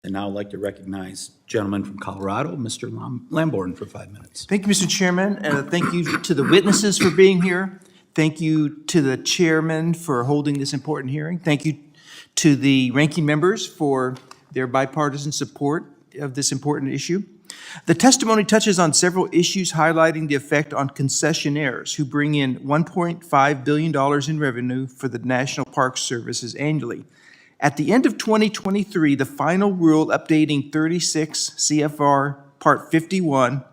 And now I'd like to recognize gentleman from Colorado, Mr. Lamborn, for 5 minutes. Thank you, Mr. Chairman, and thank you to the witnesses for being here. Thank you to the chairman for holding this important hearing. Thank you to the ranking members for their bipartisan support of this important issue. The testimony touches on several issues highlighting the effect on concessionaires who bring in $1.5 billion in revenue for the National Park Services annually. At the end of 2023, the final rule updating 36 CFR Part 51,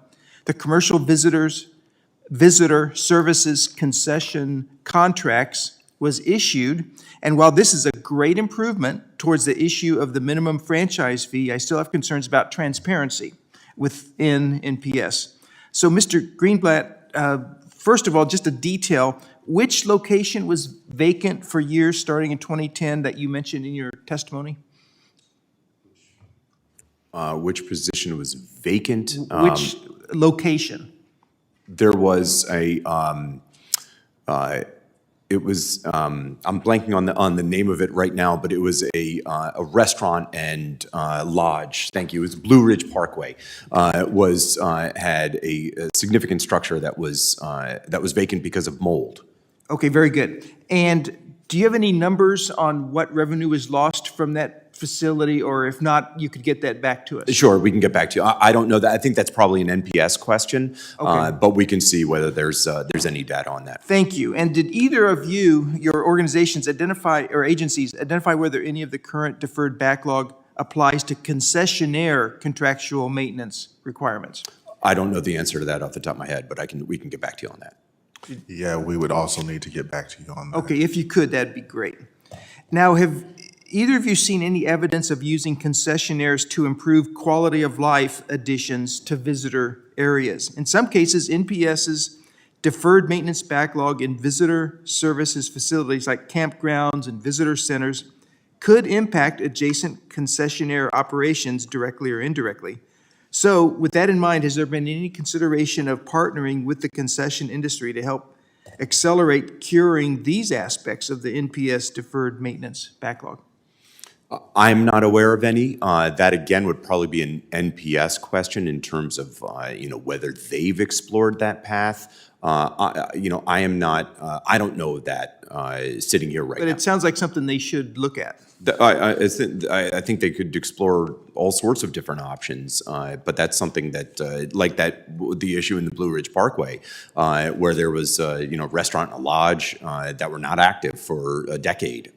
the Commercial Visitor Services Concession Contracts, was issued. And while this is a great improvement towards the issue of the minimum franchise fee, I still have concerns about transparency within NPS. So, Mr. Greenblatt, first of all, just a detail. Which location was vacant for years starting in 2010 that you mentioned in your testimony? Which position was vacant? Which location? There was a, it was, I'm blanking on the name of it right now, but it was a restaurant and lodge. Thank you. It was Blue Ridge Parkway. Had a significant structure that was vacant because of mold. Okay, very good. And do you have any numbers on what revenue was lost from that facility, or if not, you could get that back to us? Sure, we can get back to you. I don't know that. I think that's probably an NPS question, Okay. but we can see whether there's any data on that. Thank you. And did either of you, your organizations, identify, or agencies, identify whether any of the current deferred backlog applies to concessionaire contractual maintenance requirements? I don't know the answer to that off the top of my head, but we can get back to you on that. Yeah, we would also need to get back to you on that. Okay, if you could, that'd be great. Now, have either of you seen any evidence of using concessionaires to improve quality of life additions to visitor areas? In some cases, NPS's deferred maintenance backlog in visitor services facilities like campgrounds and visitor centers could impact adjacent concessionaire operations directly or indirectly. So with that in mind, has there been any consideration of partnering with the concession industry to help accelerate curing these aspects of the NPS deferred maintenance backlog? I'm not aware of any. That again would probably be an NPS question in terms of whether they've explored that path. I am not. I don't know that sitting here right now. But it sounds like something they should look at. I think they could explore all sorts of different options, but that's something that, the issue in the Blue Ridge Parkway, where there was, restaurant and a lodge that were not active for a decade.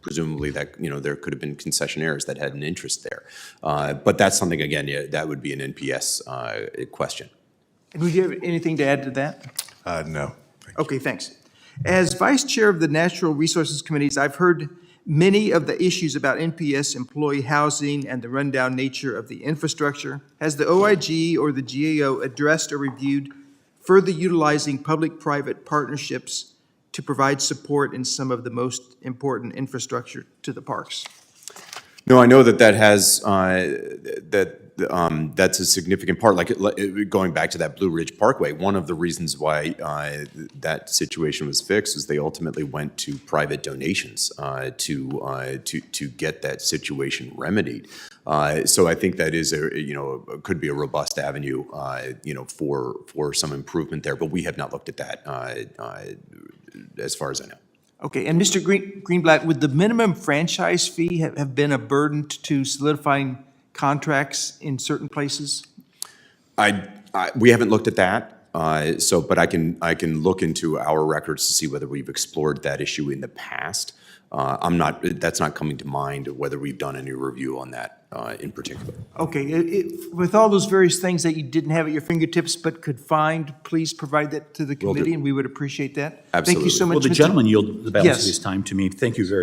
Presumably that, there could have been concessionaires that had an interest there. But that's something, again, that would be an NPS question. And would you have anything to add to that? No. Okay, thanks. As Vice Chair of the Natural Resources Committees, I've heard many of the issues about NPS employee housing and the rundown nature of the infrastructure. Has the OIG or the GAO addressed or reviewed further utilizing public-private partnerships to provide support in some of the most important infrastructure to the parks? No, I know that has that's a significant part. Like going back to that Blue Ridge Parkway, one of the reasons why that situation was fixed is they ultimately went to private donations to get that situation remedied. So I think that is could be a robust avenue for some improvement there. But we have not looked at that as far as I know. Okay, and Mr. Greenblatt, would the minimum franchise fee have been a burden to solidifying contracts in certain places? We haven't looked at that, but I can look into our records to see whether we've explored that issue in the past. That's not coming to mind whether we've done any review on that in particular. Okay, with all those various things that you didn't have at your fingertips but could find, please provide that to the committee, and we would appreciate that. Absolutely. Thank you so much. Well, the Mr. gentleman yielded the balance Yes. of his time to me. Thank you very much.